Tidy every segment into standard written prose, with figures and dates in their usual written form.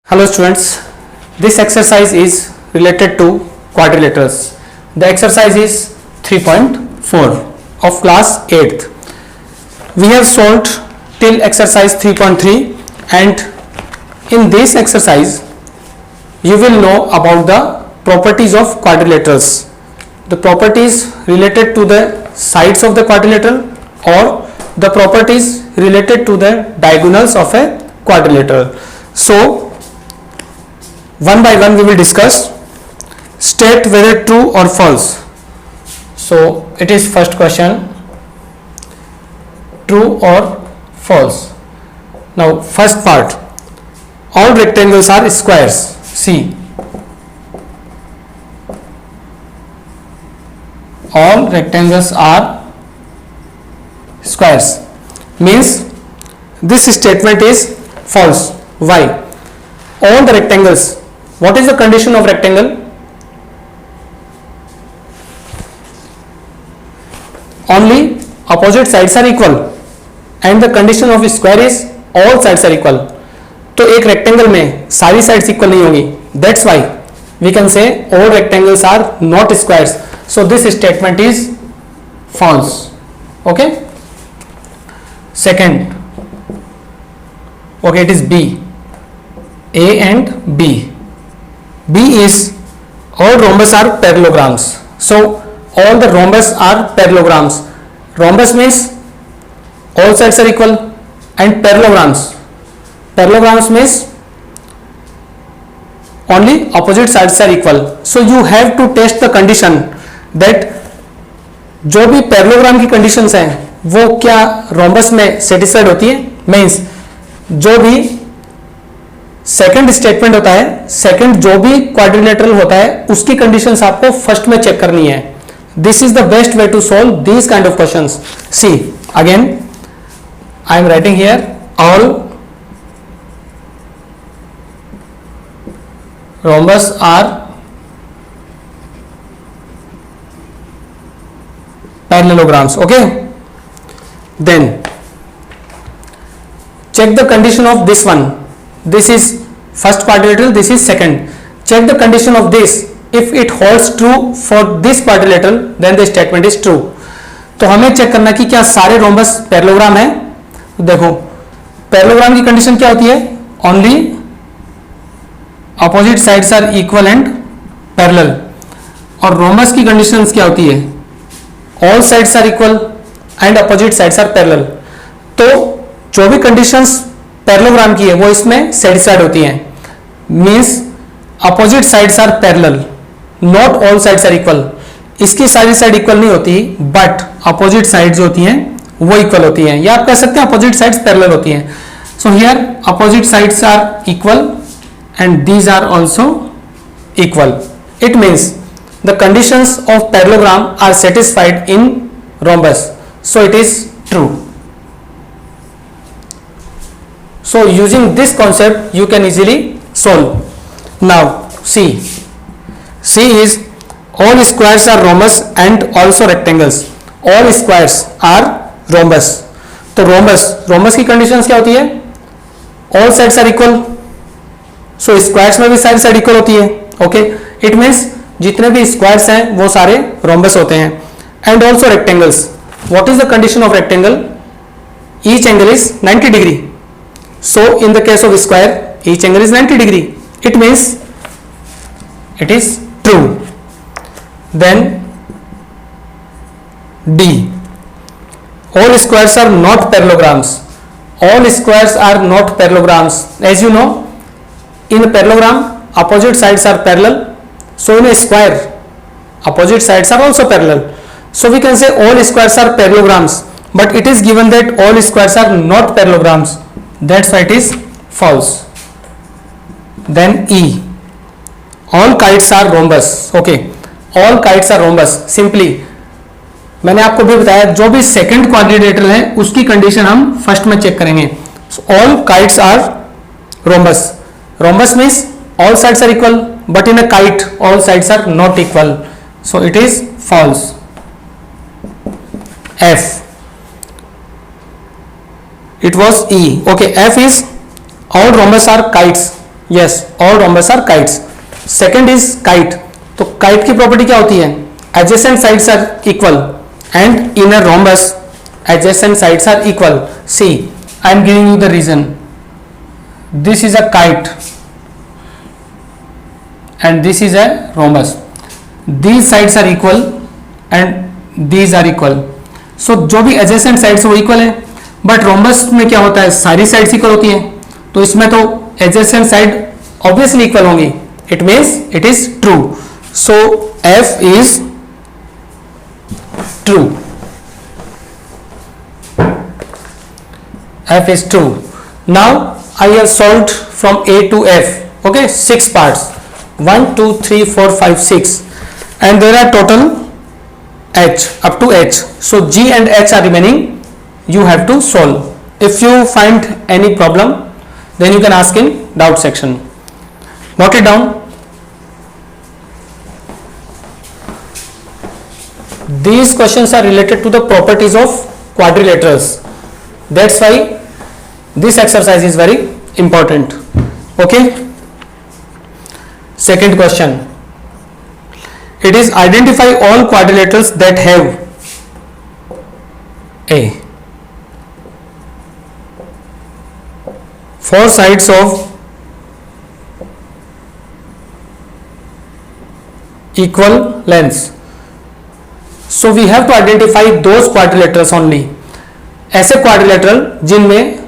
Hello students, this exercise is related to quadrilaterals. The exercise is 3.4 of class 8th. We have solved till exercise 3.3 and in this exercise you will know about the properties of quadrilaterals. The properties related to the sides of the quadrilateral or the properties related to the diagonals of a quadrilateral. So one by one we will discuss. State whether true or false. So it is first question, true or false. Now first part, all rectangles are squares. See, all rectangles are squares means this statement is false. Why? All the rectangles. What is the condition of rectangle? Only opposite sides are equal and the condition of square is all sides are equal. तो एक rectangle में सारी sides equal नहीं होंगी. That's why we can say all rectangles are not squares. So this statement is false. Okay. Second, okay, it is B. A and B. B is all rhombus are parallelograms. So all the rhombus are parallelograms. Rhombus means all sides are equal and parallelograms. Parallelograms means only opposite sides are equal. So you have to test the condition that जो भी parallelogram की conditions हैं वो क्या rhombus में satisfied होती है. Means जो भी सेकंड स्टेटमेंट होता है, सेकंड जो भी क्वाड्रिलेटरल होता है उसकी कंडीशंस आपको फर्स्ट में चेक करनी है. This is the best way to solve these kind of questions. See again I am writing here all rhombus are parallelograms. Okay, then check the condition of this one. This is first quadrilateral, this is second. Check the condition of this. If it holds true for this quadrilateral then the statement is true. तो हमें check करना कि क्या सारे rhombus parallelogram है. देखो parallelogram की condition क्या होती है, only opposite sides are equal and parallel. और रोम्बस की कंडीशंस क्या होती है, all sides are equal and opposite sides are parallel. तो जो भी कंडीशंस पैरेललोग्राम की है वो इसमें सेटिस्फाइड होती हैं. Means opposite sides are parallel, not all sides are equal. इसकी सारी साइड इक्वल नहीं होती बट अपोजिट साइड्स होती हैं वो इक्वल होती हैं, या आप कह सकते हैं अपोजिट साइड्स पैरेलल होती हैं. So here opposite sides are equal and these are also equal. It means the conditions of parallelogram are satisfied in rhombus, so it is true. So using this concept you can easily solve. Now C is all squares are rhombus and also rectangles. All squares are rhombus. तो rhombus की conditions क्या होती है, all sides are equal. So squares में भी सारी side equal होती है. Okay, it means जितने भी स्क्वायर्स हैं वो सारे रोम्बस होते हैं. And also rectangles. What is the condition of rectangle, each angle is 90 degree. So in the case of square each angle is 90 degree. It means it is true. Then D, all squares are not parallelograms. All squares are not parallelograms. As you know in parallelogram opposite sides are parallel. So in a square opposite sides are also parallel. So we can say all squares are parallelograms, but it is given that all squares are not parallelograms. That's why it is false. Then E, all kites are rhombus. Okay, all kites are rhombus. Simply मैंने आपको भी बताया जो भी second quadrilateral है उसकी condition हम first में चेक करेंगे. So all kites are rhombus. Rhombus means all sides are equal, but in a kite all sides are not equal, so it is false. F, it was E. Okay, F is all rhombus are kites. Yes, all rhombus are kites. Second is kite. तो kite की property क्या होती है? Adjacent sides are equal and in a rhombus adjacent sides are equal. See, I am giving you the reason. This is a kite and this is a rhombus. These sides are equal and these are equal. So जो भी adjacent sides वो equal है, but rhombus में क्या होता है, सारी sides equal होती हैं, तो इसमें तो adjacent side obviously equal होंगी. It means it is true. So F is true. F is true. Now I have solved from A to F. Okay, 6 parts. 1, 2, 3, 4, 5, 6. And there are total H up to H. So G and H are remaining. You have to solve. If you find any problem, then you can ask in doubt section. Note it down. These questions are related to the properties of quadrilaterals. That's why this exercise is very important. Okay. Second question. It is identify all quadrilaterals that have A. 4 sides of equal lengths. So we have to identify those quadrilaterals only. ऐसे quadrilateral जिनमें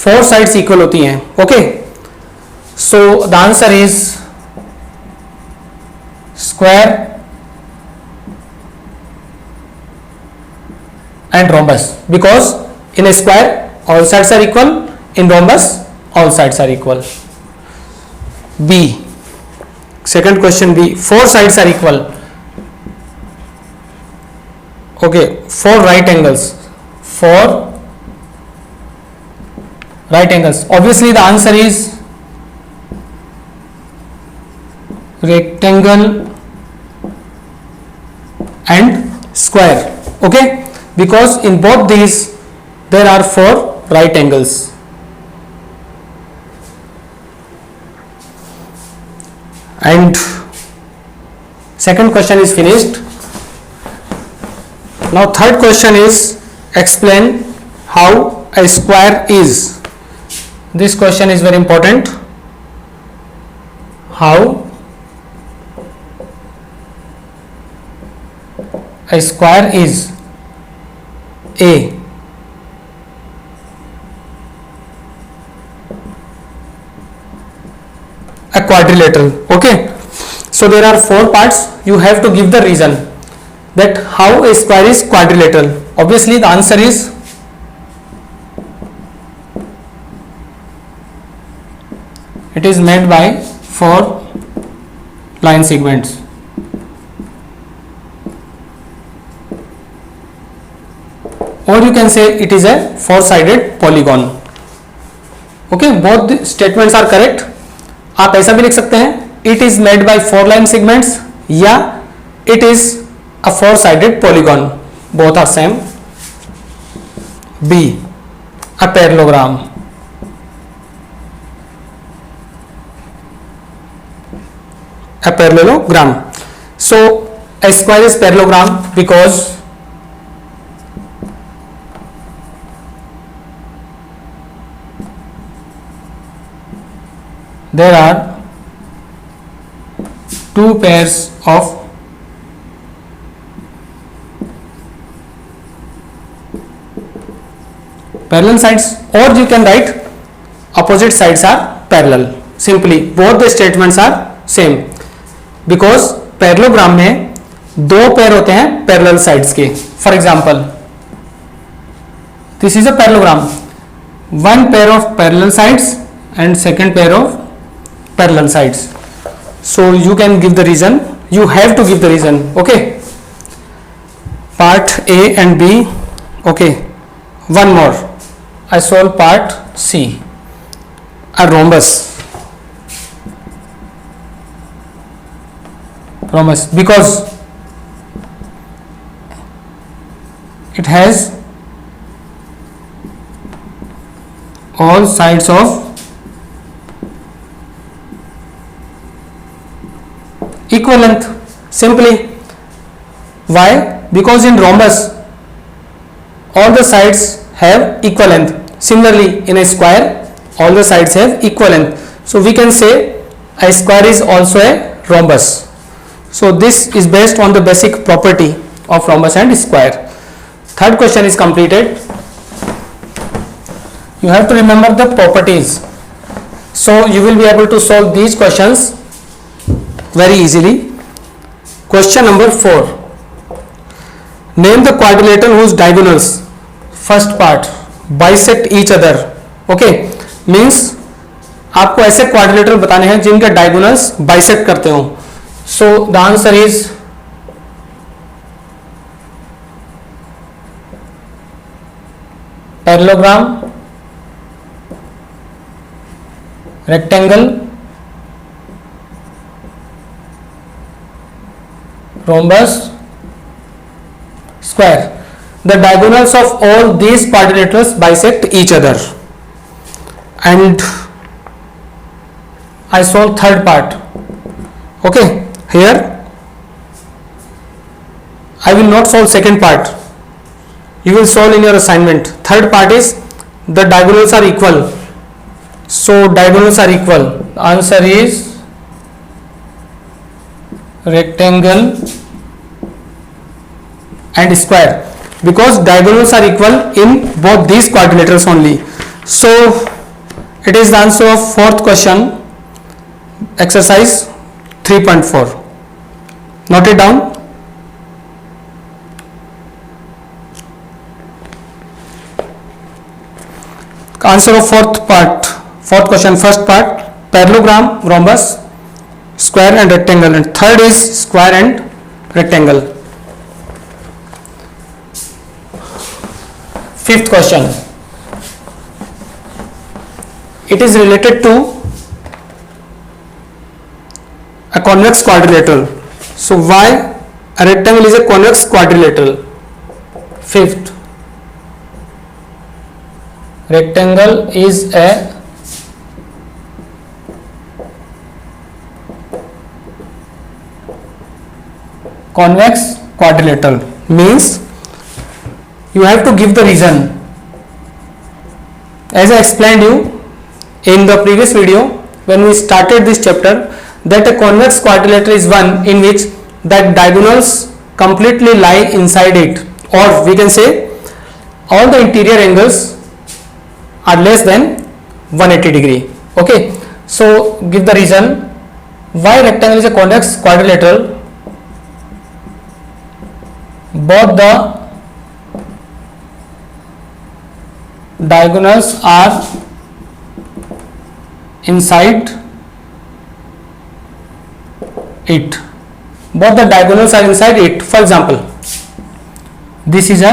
4 sides equal होती हैं. Okay, so the answer is square and rhombus, because in a square all sides are equal, in rhombus all sides are equal. B, second question B, 4 sides are equal. Okay, 4 right angles. 4 right angles. Obviously the answer is rectangle and square. Okay, because in both these there are 4 right angles. And second question is finished. Now third question is explain how a square is. This question is very important. How a square is A. A quadrilateral. Okay, so there are 4 parts. You have to give the reason that how a square is quadrilateral. Obviously the answer is it is made by 4 line segments. Or you can say it is a 4-sided polygon. Okay, both the statements are correct. आप ऐसा भी लिख सकते हैं, it is made by 4 line segments, या it is a 4-sided polygon. Both are same. B, a parallelogram. A parallelogram. So a square is parallelogram because there are 2 pairs of parallel sides, or you can write opposite sides are parallel. Simply both the statements are same. Because parallelogram में 2 pair होते हैं parallel sides के. For example this is a parallelogram, 1 pair of parallel sides and second pair of parallel sides. So you can give the reason, you have to give the reason. Okay, part A and B. Okay, one more, I solve part C. A rhombus. Rhombus because it has all sides of equal length simply. Why? Because in rhombus all the sides have equal length. Similarly in a square all the sides have equal length. So we can say a square is also a rhombus. So this is based on the basic property of rhombus and square. Third question is completed. You have to remember the properties. So you will be able to solve these questions very easily. Question number 4. Name the quadrilateral whose diagonals, first part, bisect each other. Okay, means आपको ऐसे quadrilateral बताने हैं जिनके diagonals bisect करते हो. सो the answer is parallelogram, rectangle, rhombus, square. The diagonals of all these quadrilaterals bisect each other. And I solve third part. Okay, here I will not solve second part. You will solve in your assignment. Third part is the diagonals are equal. So diagonals are equal. Answer is rectangle and square, because diagonals are equal in both these quadrilaterals only. So it is the answer of fourth question, exercise 3.4. Note it down. Answer of fourth question, first part parallelogram, rhombus, square and rectangle, and third is square and rectangle. Fifth question, it is related to a convex quadrilateral. So why a rectangle is a convex quadrilateral? Fifth, rectangle is a convex quadrilateral. Means you have to give the reason. As I explained you in the previous video when we started this chapter, that a convex quadrilateral is one in which that diagonals completely lie inside it, or we can say all the interior angles are less than 180 degree. Okay, so give the reason why rectangle is a convex quadrilateral. Both the diagonals are inside it. Both the diagonals are inside it. For example, this is a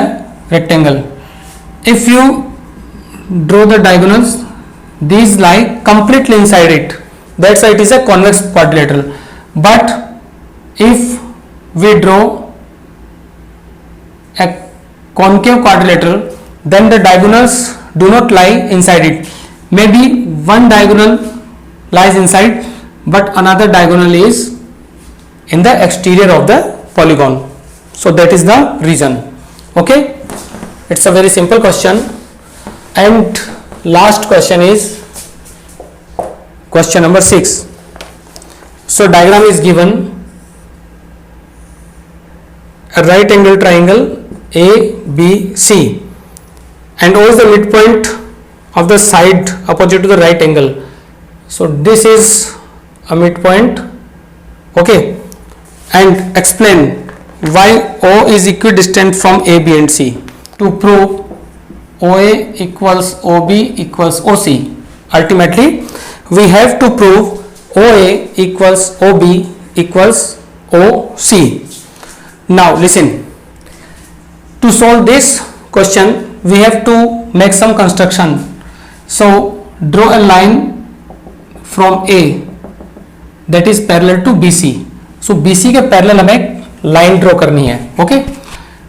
rectangle. If you draw the diagonals, these lie completely inside it. That's why it is a convex quadrilateral. But if we draw a concave quadrilateral, then the diagonals do not lie inside it. Maybe one diagonal lies inside, but another diagonal is in the exterior of the polygon. So that is the reason. Okay, it's a very simple question. And last question is question number 6. So diagram is given: a right angle triangle ABC, and O is the midpoint of the side opposite to the right angle. So this is a midpoint. Okay, and explain why O is equidistant from A, B and C. To prove OA equals OB equals OC, ultimately we have to prove OA equals OB equals OC. Now listen, to solve this question we have to make some construction. So draw a line from A that is parallel to BC. So BC के parallel हमें line draw करनी है. Okay,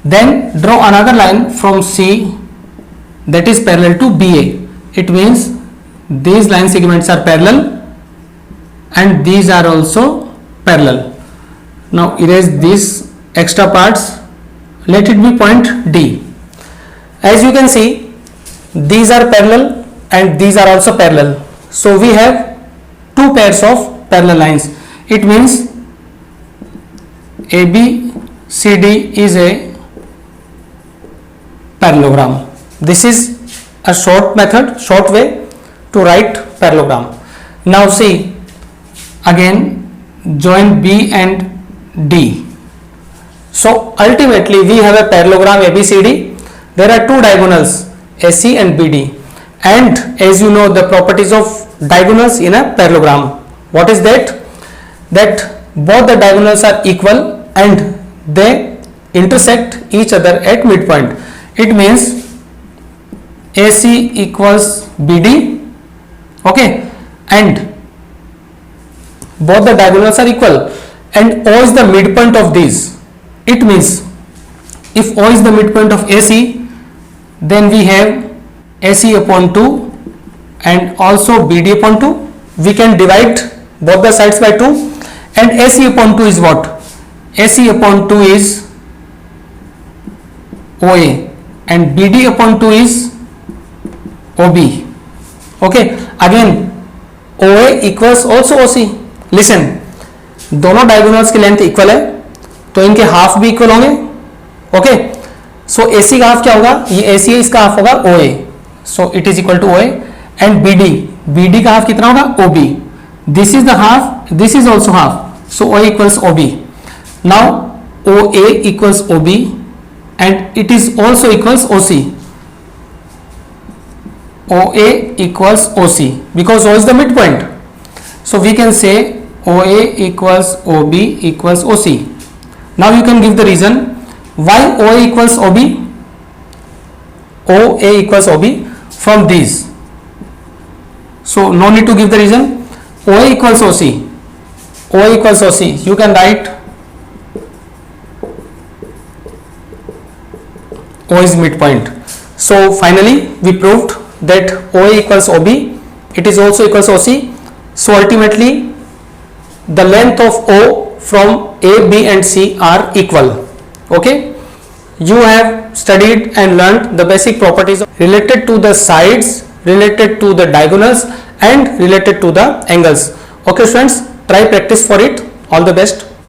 then draw another line from C that is parallel to BA. It means these line segments are parallel and these are also parallel. Now erase these extra parts. Let it be point D. As you can see, these are parallel and these are also parallel. So we have two pairs of parallel lines. It means ABCD is a parallelogram. This is a short method, short way to write parallelogram. Now see, again join B and D. So ultimately we have a parallelogram ABCD. There are two diagonals AC and BD, and as you know the properties of diagonals in a parallelogram. What is that? That both the diagonals are equal and they intersect each other at midpoint. It means AC equals BD, okay, and both the diagonals are equal and O is the midpoint of these. It means if O is the midpoint of AC, then we have AC upon 2 and also BD upon 2. We can divide both the sides by 2, and AC upon 2 is what? AC upon 2 is OA and BD upon 2 is OB. Okay, again OA equals also OC. Listen, दोनों diagonals की length equal है तो इनके half भी equal होंगे. Okay, so AC का half क्या होगा? ये AC है, इसका हाफ होगा OA. So it is equal to OA. And BD का हाफ कितना होगा? OB. This is the half, this is also half, so OA equals OB. Now OA equals OB and it is also equals OC. OA equals OC because O is the midpoint. So we can say OA equals OB equals OC. Now you can give the reason why OA equals OB. OA equals OB from these. So no need to give the reason. OA equals OC. OA equals OC. You can write O is midpoint. So finally we proved that OA equals OB. It is also equals OC. So ultimately the length of O from A, B and C are equal. Okay, you have studied and learnt the basic properties related to the sides, related to the diagonals and related to the angles. Okay students, try practice for it. All the best.